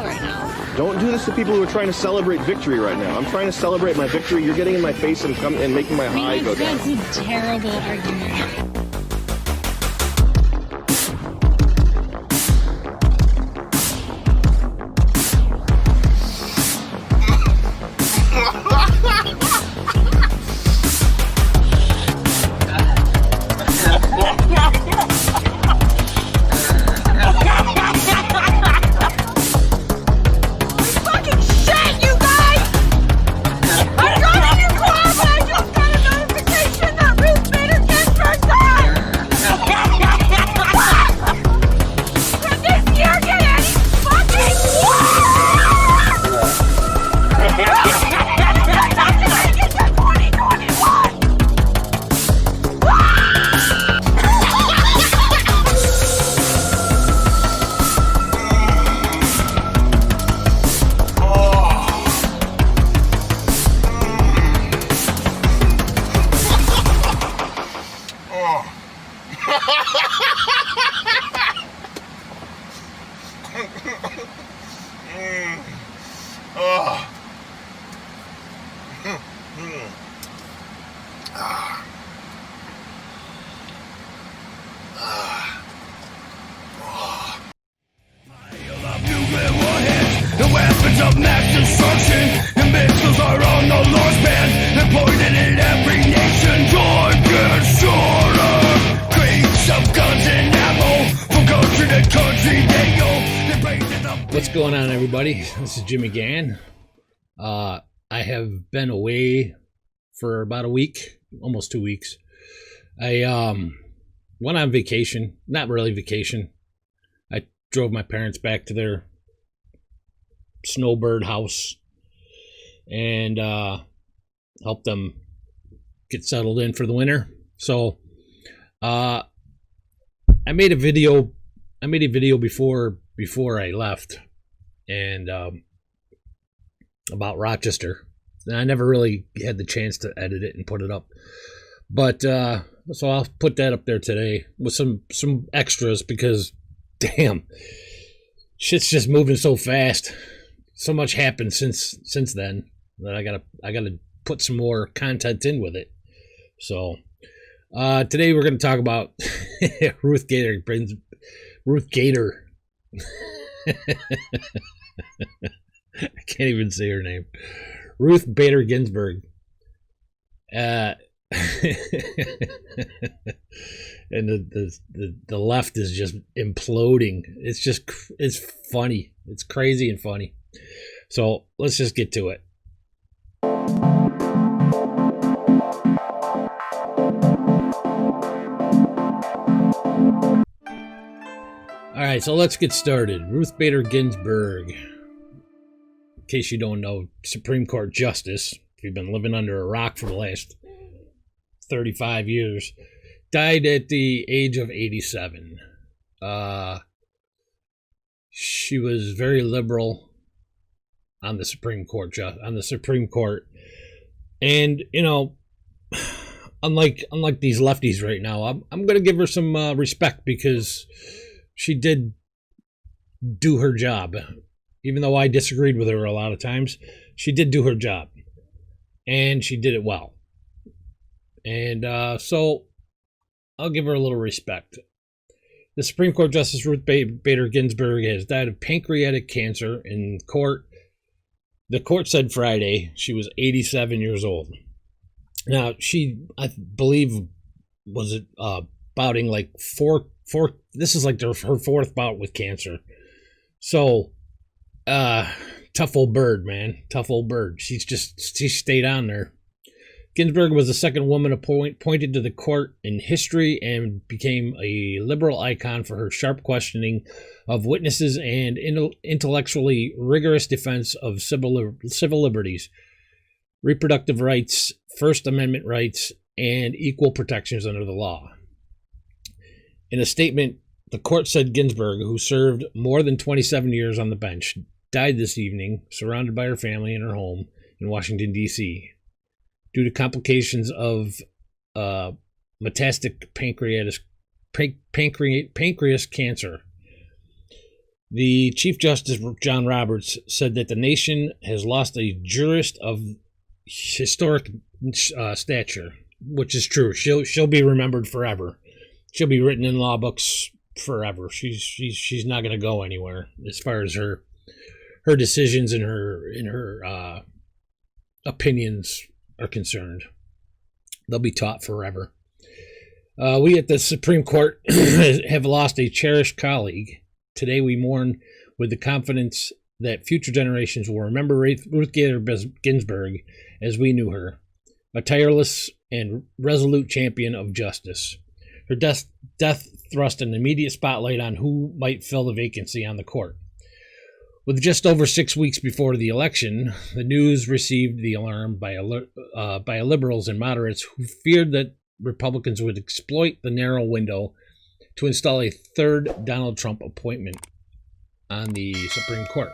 deal right now. Don't do this to people who are trying to celebrate victory right now. I'm trying to celebrate my victory. You're getting in my face and making my high go down. That's a terrible argument. Of mass destruction, and missiles are on the Lord's band, and pointed at every nation. Joy gets shorter. Crates of guns and ammo from country to country. What's going on, everybody? This is Jimmy Gann. I have been away for about a week, almost 2 weeks. I went on vacation, not really vacation. I drove my parents back to their snowbird house and help them get settled in for the winter. So I made a video before I left and about Rochester, and I never really had the chance to edit it and put it up, but so I'll put that up there today with some extras, because damn, shit's just moving so fast. So much happened since then that I gotta put some more content in with it. So today we're gonna talk about Ruth Bader. I can't even say her name. Ruth Bader Ginsberg. And the left is just imploding. It's funny. It's crazy and funny. So let's just get to it. All right, so let's get started. Ruth Bader Ginsberg, in case you don't know, Supreme Court Justice, if you've been living under a rock for the last 35 years, died at the age of 87. She was very liberal on the Supreme Court, and you know, unlike these lefties right now, I'm gonna give her some respect, because she did do her job. Even though I disagreed with her a lot of times, she did do her job, and she did it well. And so I'll give her a little respect. The Supreme Court Justice Ruth Bader Ginsberg has died of pancreatic cancer in court. The court said Friday she was 87 years old. Now, she, I believe, was bouting like four. This is like her fourth bout with cancer. So, tough old bird, man. Tough old bird. She stayed on there. Ginsburg was the second woman appointed to the court in history and became a liberal icon for her sharp questioning of witnesses and intellectually rigorous defense of civil liberties, reproductive rights, First Amendment rights, and equal protections under the law. In a statement, the court said Ginsburg, who served more than 27 years on the bench, died this evening, surrounded by her family in her home in Washington, D.C., due to complications of metastatic pancreas cancer. The Chief Justice, John Roberts, said that the nation has lost a jurist of historic stature, which is true. She'll be remembered forever. She'll be written in law books forever. She's not going to go anywhere as far as her decisions and her opinions are concerned. They'll be taught forever. We at the Supreme Court have lost a cherished colleague. Today we mourn with the confidence that future generations will remember Ruth Bader Ginsberg as we knew her, a tireless and resolute champion of justice. Her death thrust an immediate spotlight on who might fill the vacancy on the court. With just over 6 weeks before the election, the news received the alarm by liberals and moderates who feared that Republicans would exploit the narrow window to install a third Donald Trump appointment on the Supreme Court.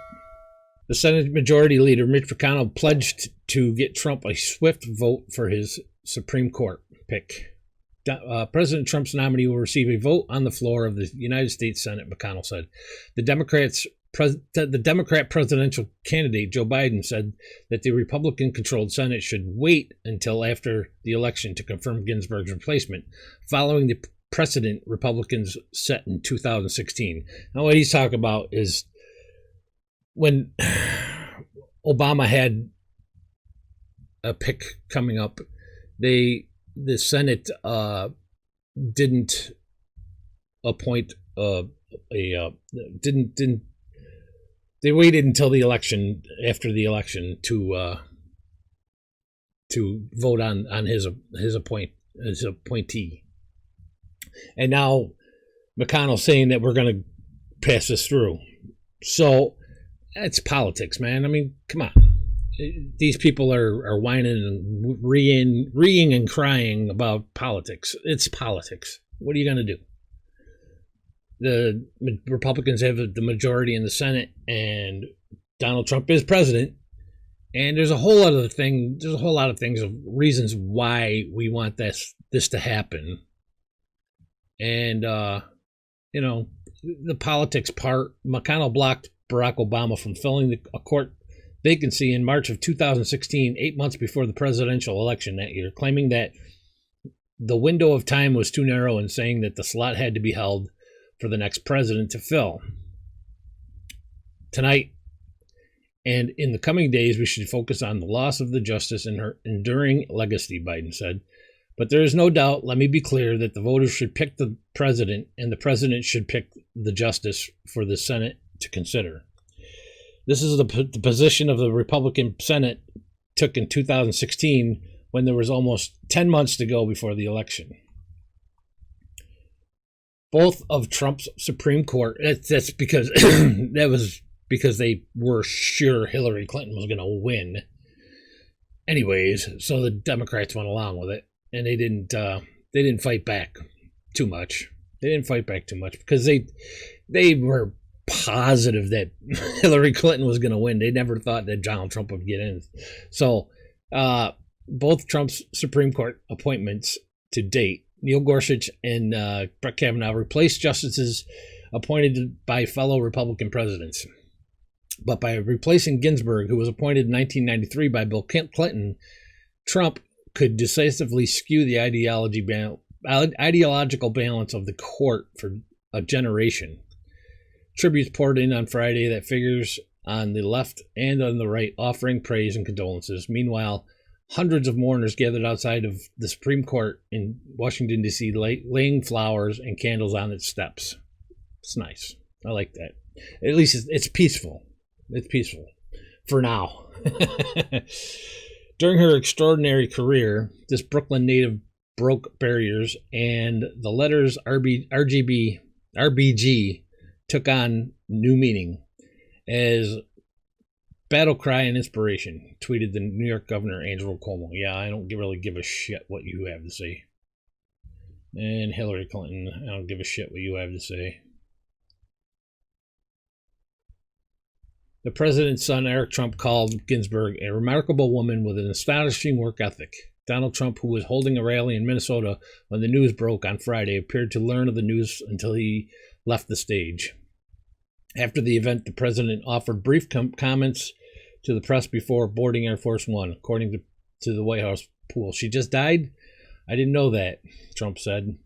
The Senate Majority Leader Mitch McConnell pledged to get Trump a swift vote for his Supreme Court pick. President Trump's nominee will receive a vote on the floor of the United States Senate, McConnell said. The Democrat presidential candidate, Joe Biden, said that the Republican-controlled Senate should wait until after the election to confirm Ginsburg's replacement, following the precedent Republicans set in 2016. Now, what he's talking about is when Obama had a pick coming up, the Senate didn't appoint didn't they waited until the election, after the election, to vote on his appointee. And now McConnell's saying that we're going to pass this through. So it's politics, man. I mean, come on. These people are whining and reeing and crying about politics. It's politics. What are you going to do? The Republicans have the majority in the Senate, and Donald Trump is president. And there's a whole other thing. There's a whole lot of things, of reasons why we want this to happen. And the politics part. McConnell blocked Barack Obama from filling a court vacancy in March of 2016, 8 months before the presidential election that year, claiming that the window of time was too narrow and saying that the slot had to be held for the next president to fill. Tonight and in the coming days, we should focus on the loss of the justice and her enduring legacy, Biden said. But there is no doubt, let me be clear, that the voters should pick the president and the president should pick the justice for the Senate to consider. This is the position of the Republican Senate took in 2016 when there was almost 10 months to go before the election. Both of Trump's Supreme Court, that's because that was because they were sure Hillary Clinton was going to win. Anyways, so the Democrats went along with it, and they didn't fight back too much. They didn't fight back too much because they were positive that Hillary Clinton was going to win. They never thought that Donald Trump would get in. So both Trump's Supreme Court appointments to date, Neil Gorsuch and Brett Kavanaugh, replaced justices appointed by fellow Republican presidents. But by replacing Ginsburg, who was appointed in 1993 by Bill Clinton, Trump could decisively skew the ideological balance of the court for a generation. Tributes poured in on Friday that figures on the left and on the right offering praise and condolences. Meanwhile, hundreds of mourners gathered outside of the Supreme Court in Washington, D.C., laying flowers and candles on its steps. It's nice. I like that. At least it's peaceful. It's peaceful. For now. During her extraordinary career, this Brooklyn native broke barriers, and the letters RBG took on new meaning as battle cry and inspiration, tweeted the New York Governor Andrew Cuomo. Yeah, I don't really give a shit what you have to say. And Hillary Clinton, I don't give a shit what you have to say. The president's son, Eric Trump, called Ginsburg a remarkable woman with an astonishing work ethic. Donald Trump, who was holding a rally in Minnesota when the news broke on Friday, appeared to learn of the news until he left the stage. After the event, the president offered brief comments to the press before boarding Air Force One, according to the White House pool. She just died? I didn't know that, Trump said.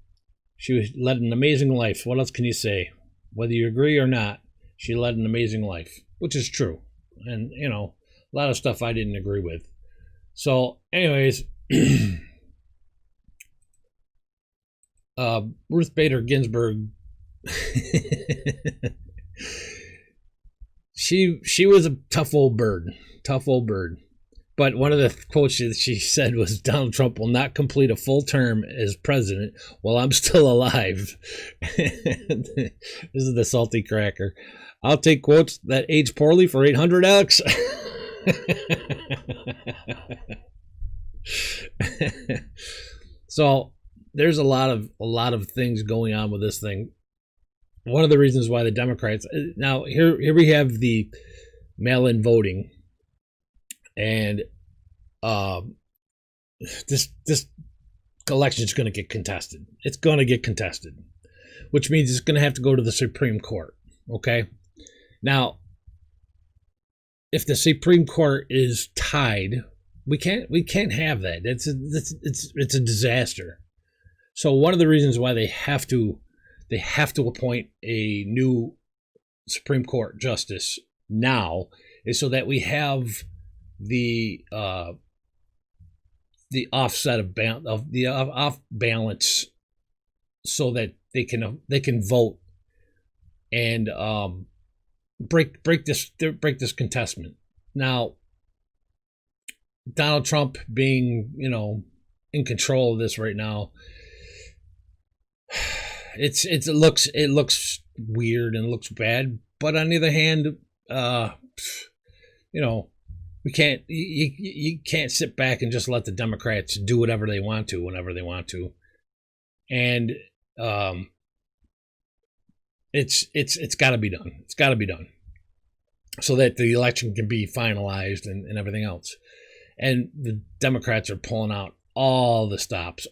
She led an amazing life. What else can you say? Whether you agree or not, she led an amazing life, which is true. And, you know, a lot of stuff I didn't agree with. So, anyways, Ruth Bader Ginsberg, she was a tough old bird. But one of the quotes she said was, Donald Trump will not complete a full term as president while I'm still alive. This is the salty cracker. I'll take quotes that age poorly for 800, Alex. So there's a lot of things going on with this thing. One of the reasons why the Democrats, now here we have the mail-in voting, and this election is going to get contested. It's going to get contested, which means it's going to have to go to the Supreme Court. Okay, now if the Supreme Court is tied, we can't have that. It's a disaster. So one of the reasons why they have to appoint a new Supreme Court justice now is so that we have the offset of the off balance, so that they can vote and break this contestment. Now, Donald Trump being, you know, in control of this right now, it looks weird and looks bad. But on the other hand, you know, you can't sit back and just let the Democrats do whatever they want to whenever they want to, and it's got to be done. It's got to be done so that the election can be finalized and everything else. And the Democrats are pulling out all the stops,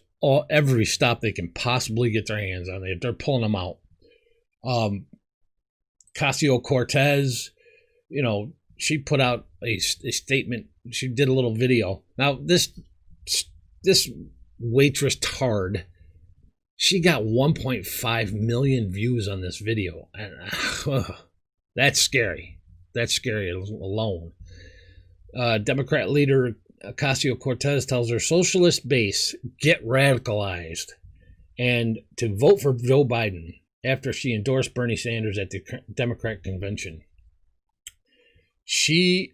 every stop they can possibly get their hands on. They're pulling them out. Ocasio-Cortez, you know, she put out a statement. She did a little video. Now, this waitress tard, she got 1.5 million views on this video. And that's scary. That's scary alone. Democrat leader Ocasio-Cortez tells her socialist base, get radicalized, and to vote for Joe Biden after she endorsed Bernie Sanders at the Democrat convention. She's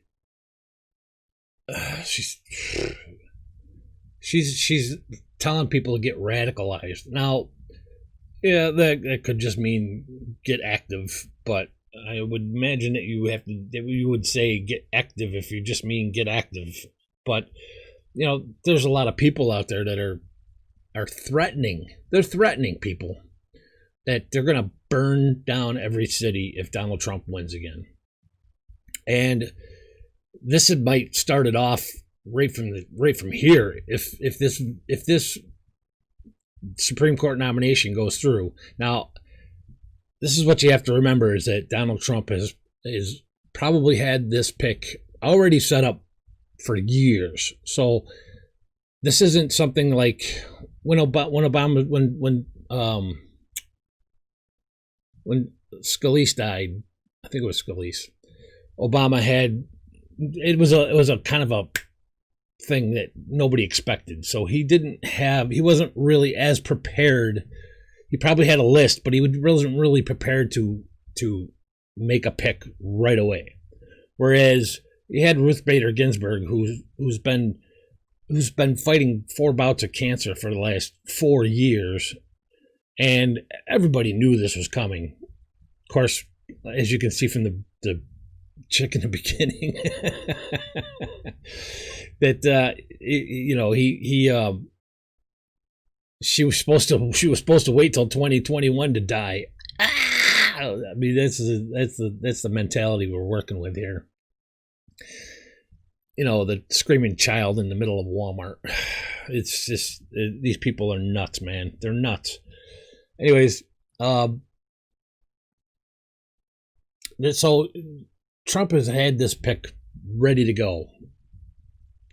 telling people to get radicalized. Now, yeah, that could just mean get active, but I would imagine that you would say get active if you just mean get active. But, you know, there's a lot of people out there that are threatening. They're threatening people that they're going to burn down every city if Donald Trump wins again. And this might start it off right from here. If this Supreme Court nomination goes through. Now, this is what you have to remember, is that Donald Trump has probably had this pick already set up for years. So this isn't something like when Scalise died. I think it was Scalise. Obama had it was a kind of a thing that nobody expected. So he wasn't really as prepared. He probably had a list, but he wasn't really prepared to make a pick right away. Whereas you had Ruth Bader Ginsberg, who's been fighting 4 bouts of cancer for the last 4 years, and everybody knew this was coming. Of course, as you can see from the chick in the beginning, that she was supposed to wait till 2021 to die. I mean, that's the mentality we're working with here. You know, the screaming child in the middle of Walmart. It's just these people are nuts, man. They're nuts. Anyways, So Trump has had this pick ready to go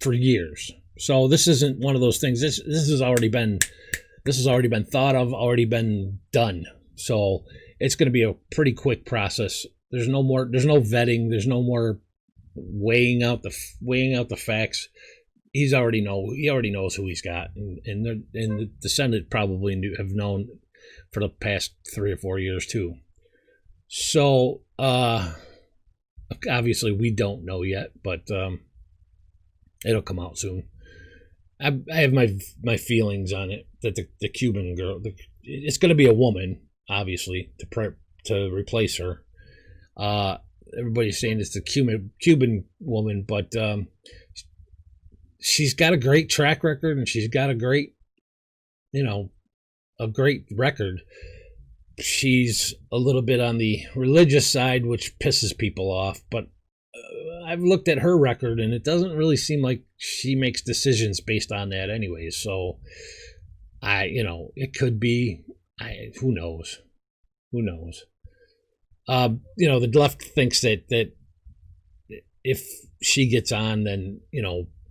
for years. So this isn't one of those things. This has already been thought of, already been done. So it's going to be a pretty quick process. There's no vetting. There's no more weighing out the facts. He already knows who he's got, and the Senate probably have known for the past 3 or 4 years too. So obviously we don't know yet, but it'll come out soon. I have my feelings on it that the Cuban girl, it's going to be a woman, obviously, to replace her. Everybody's saying it's the Cuban woman, but she's got a great track record, and she's got a great record. She's a little bit on the religious side, which pisses people off, but I've looked at her record, and it doesn't really seem like she makes decisions based on that anyways. So it could be, who knows? The left thinks that if she gets on, then,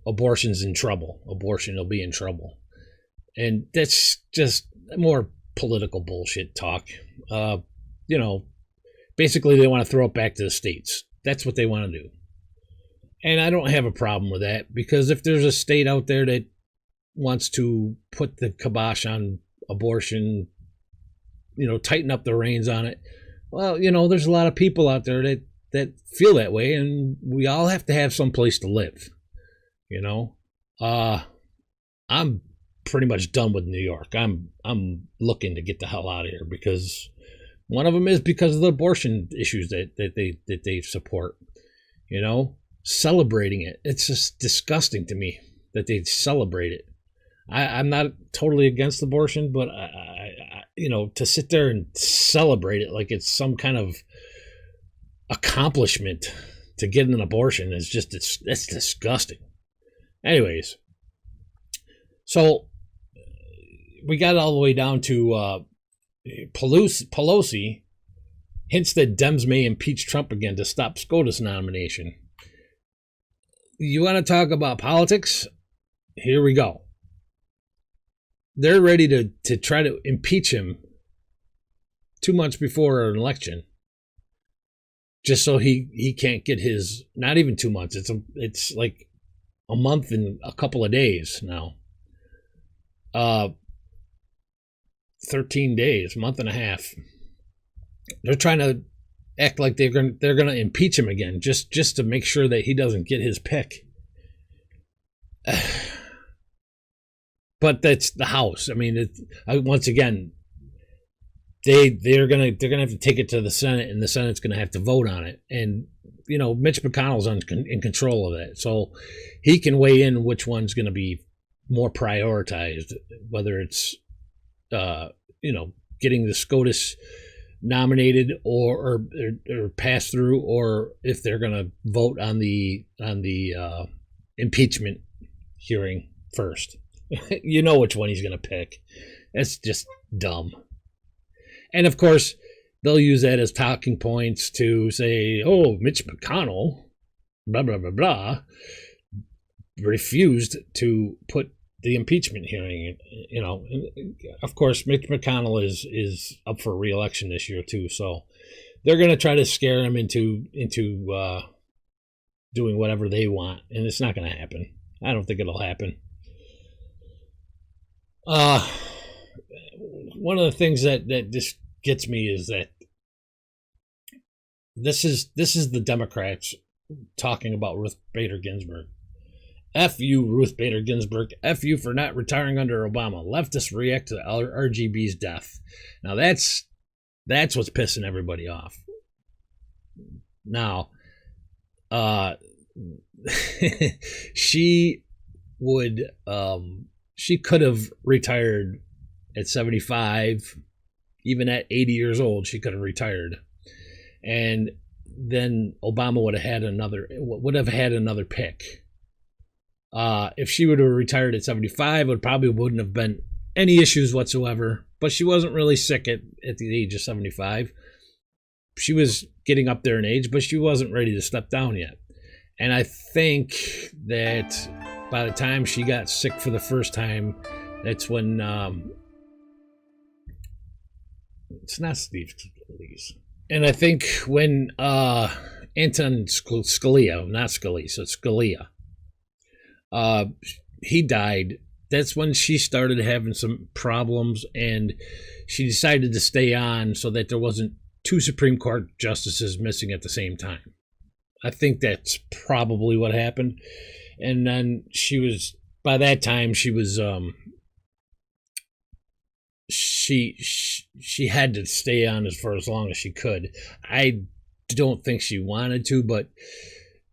abortion's in trouble. Abortion will be in trouble. And that's just more political bullshit talk. Basically they want to throw it back to the states. That's what they want to do. And I don't have a problem with that, because if there's a state out there that wants to put the kibosh on abortion, tighten up the reins on it, well, there's a lot of people out there that feel that way, and we all have to have some place to live. I'm pretty much done with New York. I'm looking to get the hell out of here, because one of them is because of the abortion issues that they support. Celebrating it. It's just disgusting to me that they celebrate it. I'm not totally against abortion, but to sit there and celebrate it like it's some kind of accomplishment to get an abortion is just, it's disgusting. Anyways, so we got all the way down to Pelosi hints that Dems may impeach Trump again to stop SCOTUS nomination. You want to talk about politics? Here we go. They're ready to try to impeach him 2 months before an election, just so he can't get his, not even 2 months. It's like a month and a couple of days now. 13 days, month and a half. They're trying to act like they're going to impeach him again, just to make sure that he doesn't get his pick. But that's the House. I mean, once again, they're gonna have to take it to the Senate, and the Senate's gonna have to vote on it. And Mitch McConnell's in control of that, so he can weigh in which one's gonna be more prioritized, whether it's getting the SCOTUS nominated or pass through, or if they're gonna vote on the impeachment hearing first. Which one he's going to pick. It's just dumb. And of course, they'll use that as talking points to say, oh, Mitch McConnell, blah, blah, blah, blah, refused to put the impeachment hearing. Of course, Mitch McConnell is up for re-election this year too. So they're going to try to scare him into doing whatever they want. And it's not going to happen. I don't think it'll happen. One of the things that just gets me is that this is the Democrats talking about Ruth Bader Ginsberg. F you, Ruth Bader Ginsburg. F you for not retiring under Obama. Leftists react to RGB's death. Now that's what's pissing everybody off. Now, she could have retired at 75, even at 80 years old. She could have retired, and then Obama would have had another pick. If she would have retired at 75, it probably wouldn't have been any issues whatsoever. But she wasn't really sick at the age of 75. she was getting up there in age, but she wasn't ready to step down yet. And I think that by the time she got sick for the first time, that's when it's not Steve Scalise. And I think when Anton Scalia, not Scalise, so Scalia, he died, that's when she started having some problems, and she decided to stay on so that there wasn't 2 Supreme Court justices missing at the same time. I think that's probably what happened. And then by that time, she was, she had to stay on for as long as she could. I don't think she wanted to, but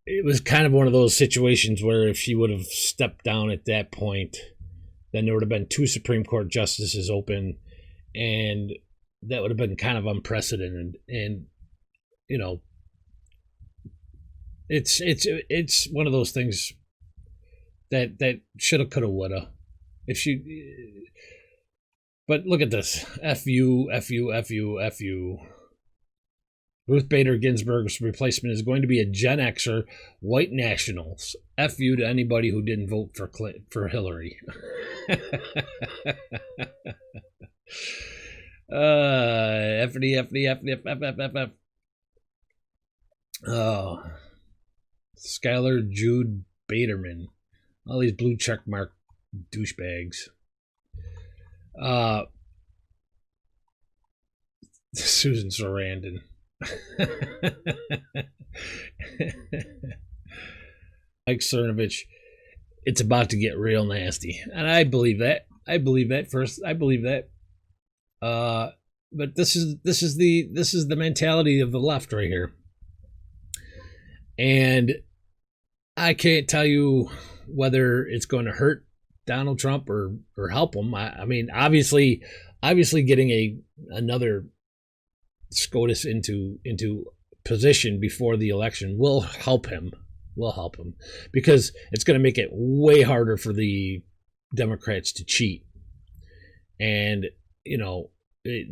it was kind of one of those situations where if she would have stepped down at that point, then there would have been 2 Supreme Court justices open, and that would have been kind of unprecedented. And you know, it's one of those things that shoulda, coulda, woulda. If she, but look at this: F you, F you, F you, F you. Ruth Bader Ginsberg's replacement is going to be a Gen Xer, white nationals. F you to anybody who didn't vote for Hillary. FD, FD, FD, FF. Oh, Skylar Jude Baderman. All these blue check mark douchebags. Susan Sarandon. Mike Cernovich, it's about to get real nasty, and I believe that. I believe that. But this is the mentality of the left right here, and I can't tell you whether it's going to hurt Donald Trump or help him. I mean, obviously getting another SCOTUS into position before the election will help him. Because it's going to make it way harder for the Democrats to cheat. And, you know, a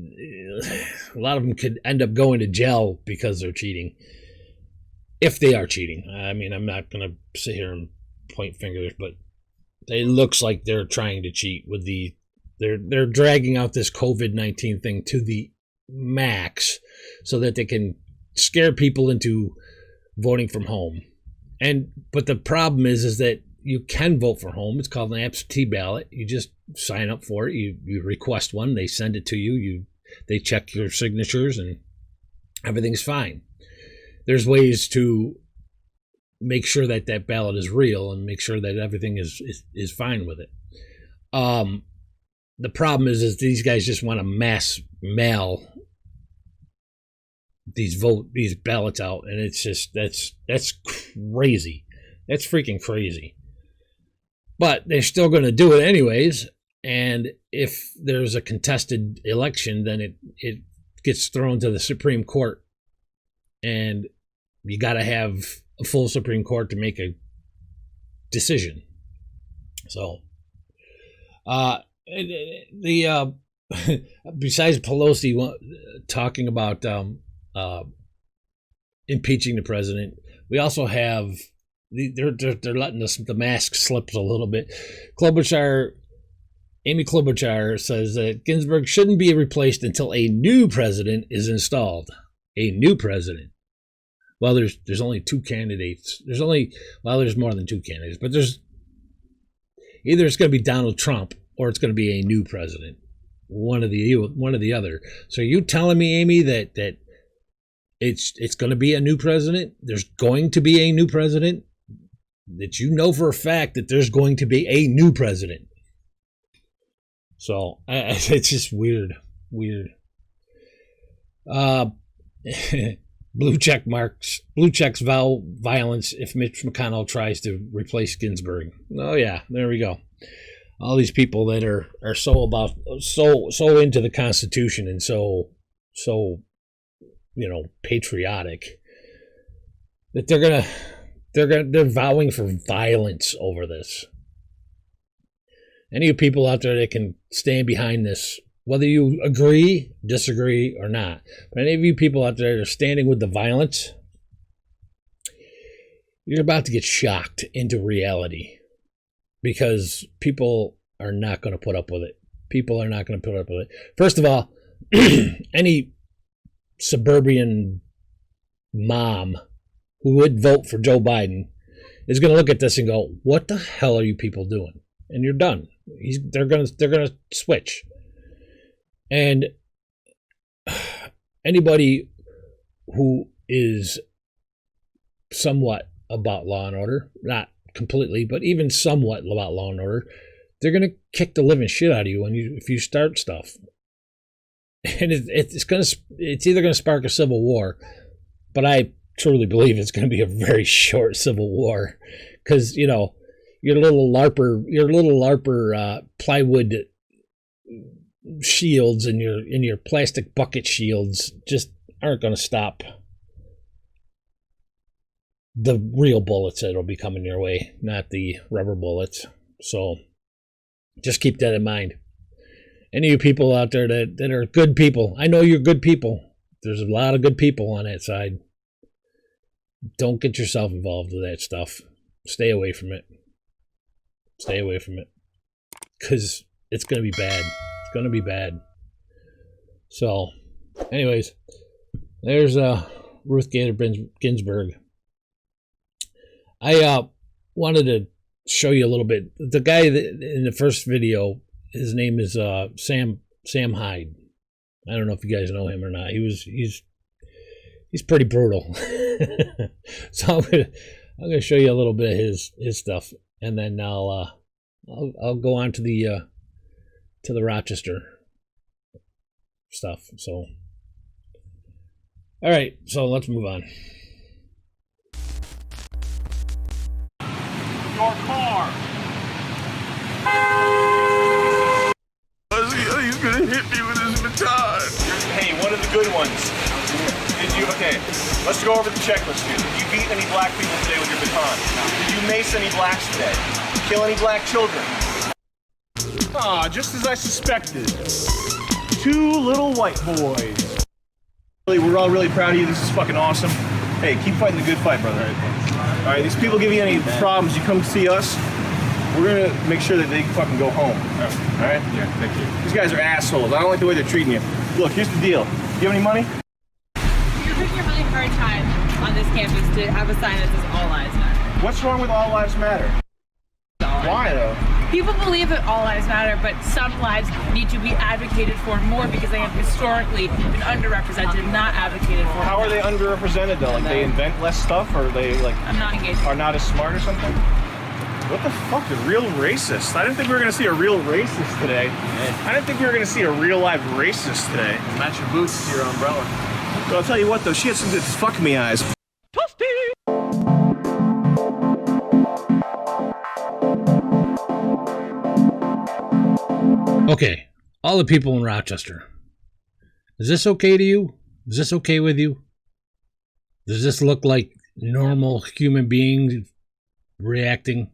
lot of them could end up going to jail because they're cheating. If they are cheating. I mean, I'm not going to sit here and point fingers, but it looks like they're trying to cheat with they're dragging out this COVID-19 thing to the max so that they can scare people into voting from home. But the problem is that you can vote from home. It's called an absentee ballot. You just sign up for it. You request one. They send it to you. They check your signatures and everything's fine. There's ways to make sure that ballot is real and make sure that everything is fine with it. The problem is these guys just want to mass mail these ballots out, and it's just that's crazy. That's freaking crazy. But they're still going to do it anyways, and if there's a contested election, then it gets thrown to the Supreme Court, and you got to have a full Supreme Court to make a decision. So besides Pelosi talking about impeaching the president, we also have they're letting the mask slip a little bit. Amy Klobuchar says that Ginsburg shouldn't be replaced until a new president is installed. A new president. Well, there's only 2 candidates. There's more than 2 candidates, but there's either it's going to be Donald Trump or it's going to be a new president. One or the other. So you telling me, Amy, that it's going to be a new president? There's going to be a new president? That you know for a fact that there's going to be a new president. So it's just weird. Blue checks vow violence if Mitch McConnell tries to replace Ginsburg. Oh yeah, there we go. All these people that are so into the Constitution and so patriotic that they're vowing for violence over this. Any of you people out there that can stand behind this whether you agree, disagree, or not. But any of you people out there that are standing with the violence, you're about to get shocked into reality because people are not going to put up with it. People are not going to put up with it. First of all, any suburban mom who would vote for Joe Biden is going to look at this and go, "What the hell are you people doing?" And you're done. They're gonna switch. And anybody who is somewhat about law and order, not completely, but even somewhat about law and order, they're gonna kick the living shit out of you if you start stuff. And it's either gonna spark a civil war, but I truly believe it's gonna be a very short civil war, because your little LARPer plywood shields and your plastic bucket shields just aren't going to stop the real bullets that'll be coming your way, not the rubber bullets. So just keep that in mind. Any of you people out there that are good people, I know you're good people. There's a lot of good people on that side. Don't get yourself involved with that stuff. Stay away from it. Stay away from it, because it's going to be bad. It's going to be bad. So, anyways, there's Ruth Bader Ginsberg. I wanted to show you a little bit. The guy in the first video, his name is Sam Hyde. I don't know if you guys know him or not. He's pretty brutal. So I'm gonna show you a little bit of his stuff. And then I'll go on to the Rochester stuff. So, all right. So let's move on. Your car. He's gonna hit me with his baton. Hey, one of the good ones. Okay, let's go over the checklist here. Did you beat any black people today with your baton? Did you mace any blacks today? Kill any black children? Ah, just as I suspected. 2 little white boys. We're all really proud of you. This is fucking awesome. Hey, keep fighting the good fight, brother. All right, these people give you any problems, you come see us. We're gonna make sure that they fucking go home. All right? Yeah, thank you. These guys are assholes. I don't like the way they're treating you. Look, here's the deal. Do you have any money? You're taking a really hard time on this campus to have a sign that says All Lives Matter. What's wrong with All Lives Matter? Why, though? People believe that all lives matter, but some lives need to be advocated for more because they have historically been underrepresented, not advocated for. How are they underrepresented, though? Like, they invent less stuff, or they, like, I'm not engaged. Are not as smart or something? What the fuck? A real racist? I didn't think we were going to see a real racist today. I didn't think we were going to see a real live racist today. Match your boots to your umbrella. Well, I'll tell you what, though. She had some good fuck me eyes. Okay, all the people in Rochester. Is this okay to you? Is this okay with you? Does this look like normal human beings reacting?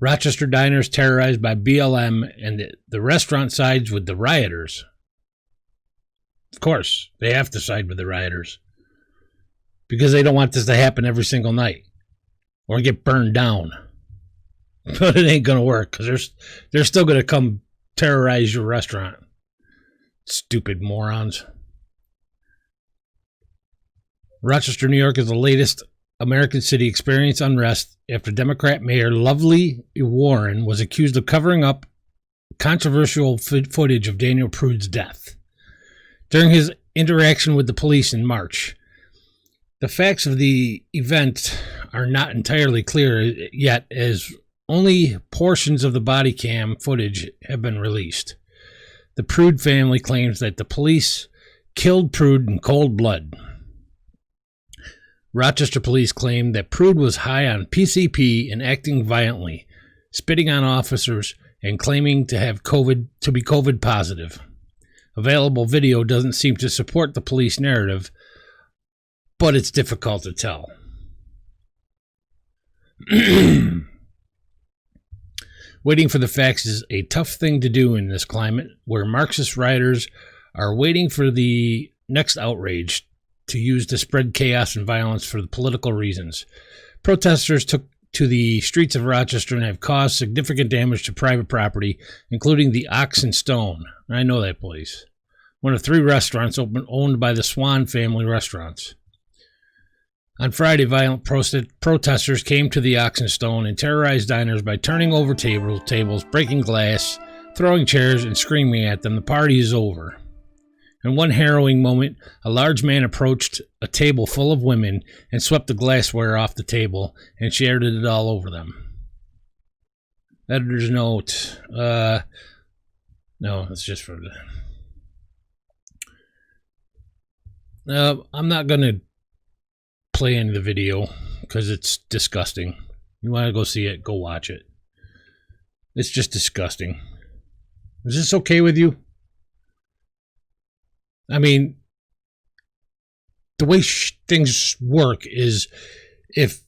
Rochester diners terrorized by BLM, and the restaurant sides with the rioters. Of course, they have to side with the rioters because they don't want this to happen every single night or get burned down. But it ain't going to work because they're still going to come terrorize your restaurant. Stupid morons. Rochester, New York is the latest American city experienced unrest after Democrat Mayor Lovely Warren was accused of covering up controversial footage of Daniel Prude's death. During his interaction with the police in March, the facts of the event are not entirely clear yet, as only portions of the body cam footage have been released. The Prude family claims that the police killed Prude in cold blood. Rochester police claim that Prude was high on PCP and acting violently, spitting on officers and claiming to be COVID positive. Available video doesn't seem to support the police narrative, but it's difficult to tell. Waiting for the facts is a tough thing to do in this climate where Marxist writers are waiting for the next outrage to use to spread chaos and violence for political reasons. Protesters took to the streets of Rochester and have caused significant damage to private property, including the Ox and Stone. I know that place. One of 3 restaurants owned by the Swan family restaurants. On Friday, violent protesters came to the Ox and Stone and terrorized diners by turning over tables, breaking glass, throwing chairs, and screaming at them, "The party is over." In one harrowing moment, a large man approached a table full of women and swept the glassware off the table and shared it all over them. Editor's note. No, it's just for the... I'm not going to play any of the video because it's disgusting. You want to go see it, go watch it. It's just disgusting. Is this okay with you? I mean, the way things work is if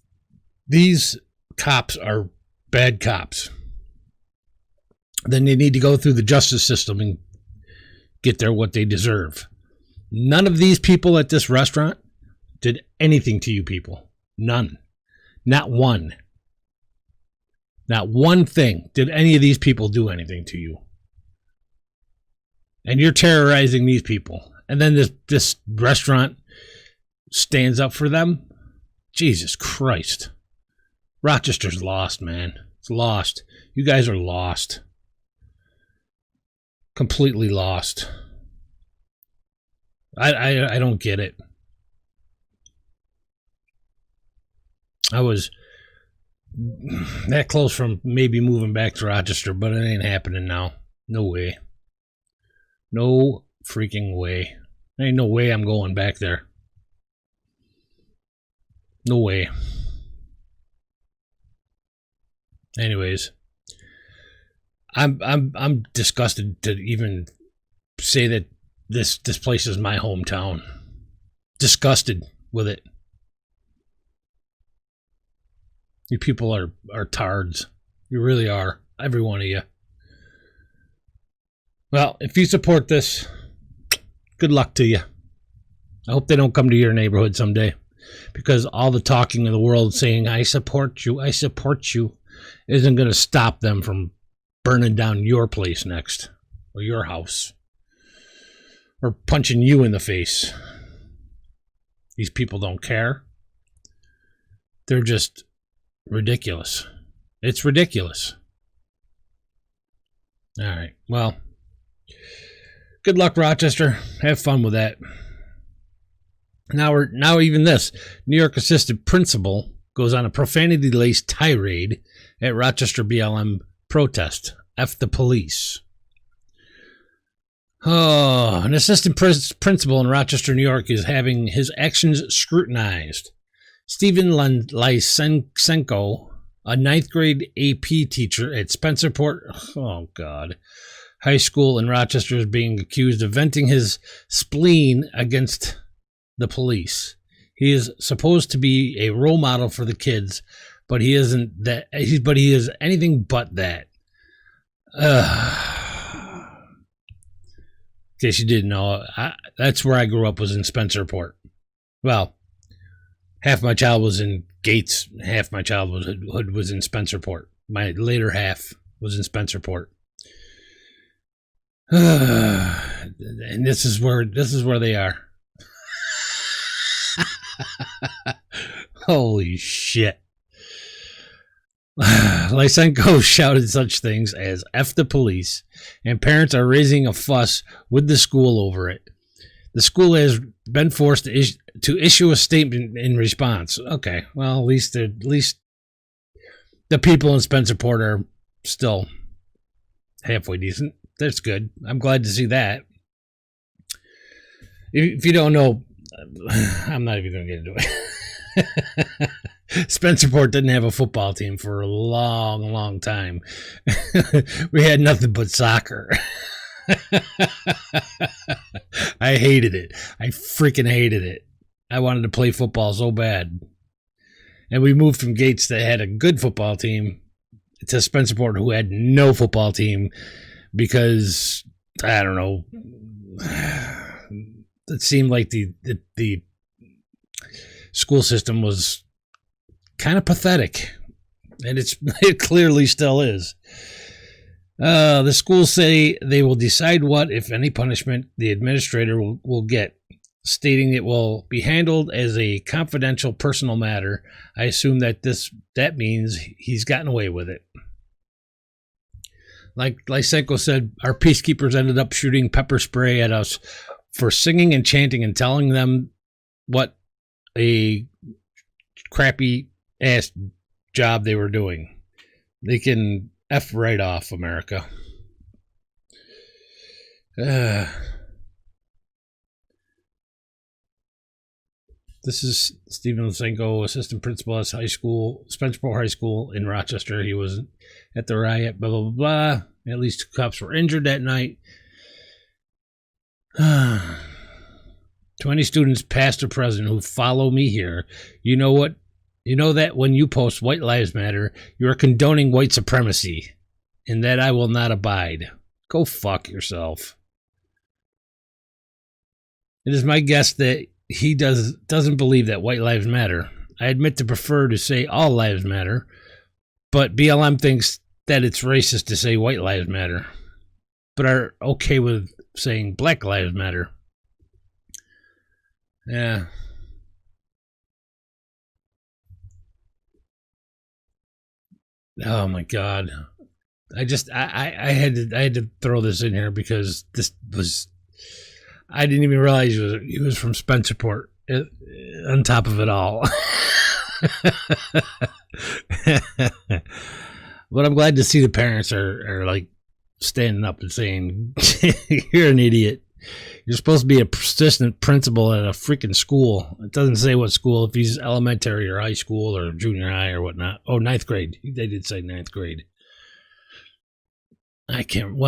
these cops are bad cops, then they need to go through the justice system and get what they deserve. None of these people at this restaurant did anything to you people. None. Not one. Not one thing did any of these people do anything to you. And you're terrorizing these people. And then this restaurant stands up for them? Jesus Christ. Rochester's lost, man. It's lost. You guys are lost. Completely lost. I don't get it. I was that close from maybe moving back to Rochester, but it ain't happening now. No way. No freaking way. There ain't no way I'm going back there. No way. Anyways, I'm disgusted to even say that this place is my hometown. Disgusted with it. You people are tards. You really are. Every one of you. Well, if you support this, good luck to you. I hope they don't come to your neighborhood someday. Because all the talking in the world saying, I support you, isn't going to stop them from burning down your place next. Or your house. Or punching you in the face. These people don't care. They're just ridiculous. It's ridiculous. All right. Well, good luck, Rochester. Have fun with that. Now even this. New York assistant principal goes on a profanity-laced tirade at Rochester BLM protest. F the police. Oh, an assistant principal in Rochester, New York is having his actions scrutinized. Stephen Lysenko, a 9th grade AP teacher at Spencerport, High School in Rochester, is being accused of venting his spleen against the police. He is supposed to be a role model for the kids, but he isn't that. But he is anything but that. In case you didn't know, that's where I grew up, was in Spencerport. Well, half my child was in Gates, half my childhood was in Spencerport. My later half was in Spencerport. And this is where they are. Holy shit. Lysenko shouted such things as F the police, and parents are raising a fuss with the school over it. The school has been forced to issue a statement in response. Okay, well, at least the people in Spencerport are still halfway decent. That's good. I'm glad to see that. If you don't know, I'm not even going to get into it. Spencerport didn't have a football team for a long, long time. We had nothing but soccer. I hated it. I freaking hated it. I wanted to play football so bad. And we moved from Gates that had a good football team to Spencerport, who had no football team because, I don't know, it seemed like the school system was kind of pathetic, and it clearly still is. The schools say they will decide what, if any, punishment the administrator will get, stating it will be handled as a confidential personal matter. I assume that means he's gotten away with it. Like Lysenko said, our peacekeepers ended up shooting pepper spray at us for singing and chanting and telling them what a crappy ass job they were doing. They can F right off, America. This is Stephen Lysenko, assistant principal at Spencerport High School in Rochester. He was at the riot, blah, blah, blah, blah. At least 2 cops were injured that night. 20 students, past or present, who follow me here. You know what? You know that when you post White Lives Matter, you are condoning white supremacy, and that I will not abide. Go fuck yourself. It is my guess that he doesn't believe that white lives matter. I admit to prefer to say all lives matter, but BLM thinks that it's racist to say white lives matter, but are okay with saying black lives matter. Yeah. Oh my God. I had to throw this in here because this was, I didn't even realize he was from Spencerport on top of it all. But I'm glad to see the parents are like standing up and saying, you're an idiot. You're supposed to be a persistent principal at a freaking school. It doesn't say what school, if he's elementary or high school or junior high or whatnot. Oh, 9th grade. They did say 9th grade. I don't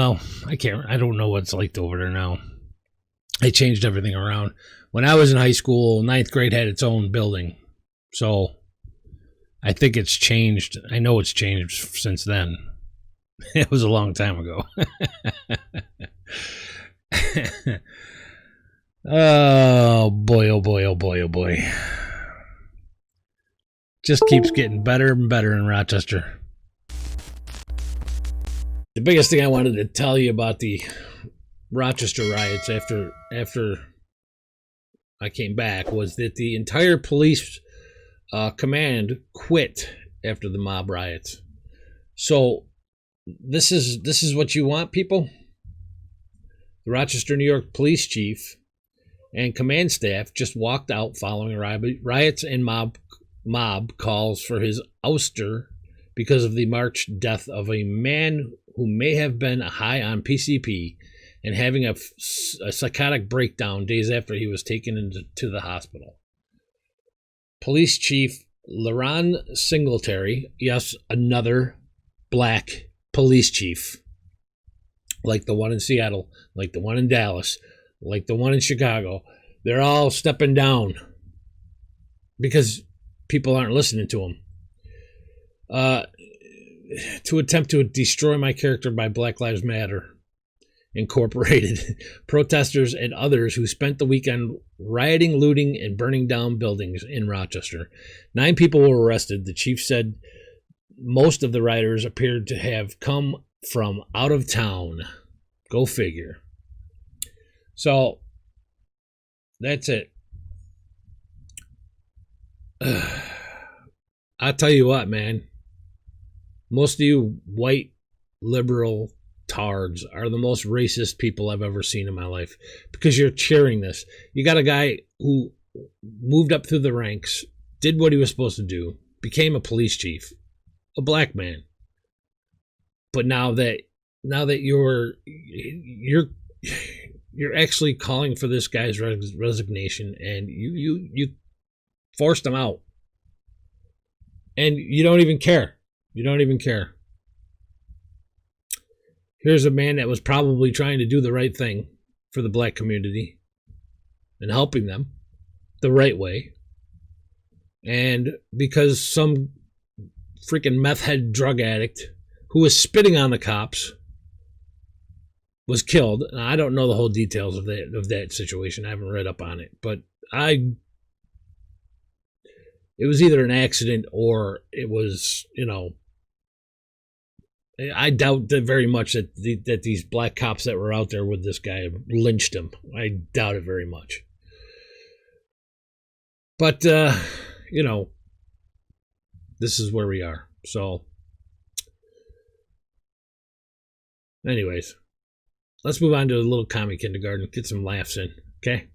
know what it's like over there now. They changed everything around. When I was in high school, 9th grade had its own building. So I think it's changed. I know it's changed since then. It was a long time ago. Oh boy, oh boy, oh boy, oh boy. Just keeps getting better and better in Rochester. The biggest thing I wanted to tell you about the Rochester riots after I came back was that the entire police command quit after the mob riots. So this is what you want, people? The Rochester, New York police chief and command staff just walked out following riots and mob calls for his ouster because of the March death of a man who may have been high on PCP and having a psychotic breakdown days after he was taken into the hospital. Police Chief LaRon Singletary, yes, another black police chief, like the one in Seattle, like the one in Dallas, like the one in Chicago, they're all stepping down because people aren't listening to them. To attempt to destroy my character by Black Lives Matter Incorporated, protesters and others who spent the weekend rioting, looting, and burning down buildings in Rochester. 9 people were arrested. The chief said most of the rioters appeared to have come from out of town. Go figure. So, that's it. I'll tell you what, man. Most of you white liberal tards are the most racist people I've ever seen in my life because you're cheering this. You got a guy who moved up through the ranks, did what he was supposed to do, became a police chief, a black man. But now that you're actually calling for this guy's resignation, and you forced him out, and you don't even care. You don't even care. Here's a man that was probably trying to do the right thing for the black community and helping them the right way. And because some freaking meth head drug addict who was spitting on the cops was killed. Now, I don't know the whole details of that situation. I haven't read up on it, but it was either an accident or it was, I doubt that very much that these black cops that were out there with this guy lynched him. I doubt it very much. But, this is where we are. So, anyways, let's move on to a little Commie Kindergarten. Get some laughs in, okay?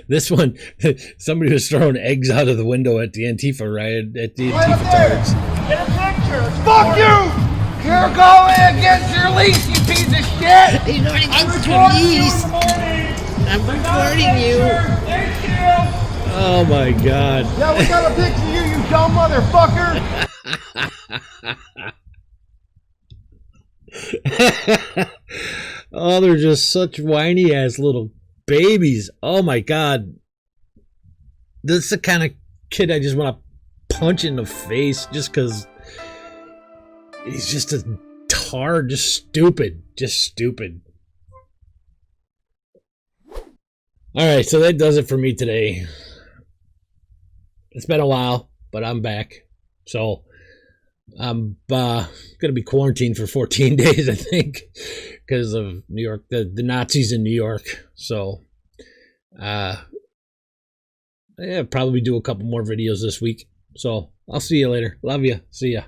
This one, somebody was throwing eggs out of the window at the Antifa riot, at the Antifa targets. Get a picture. Fuck you! You're going against your lease, you piece of shit! You're going against your lease. I'm recording you. Thank you! Oh my God. Yeah, we got a picture of you, you dumb motherfucker! Oh, they're just such whiny ass little babies. Oh my God. This is the kind of kid I just want to punch in the face just because he's just a tard, just stupid. Alright, so that does it for me today. It's been a while, but I'm back. So I'm gonna be quarantined for 14 days, I think, because of New York, the Nazis in New York. So yeah, probably do a couple more videos this week. So I'll see you later. Love you. See ya.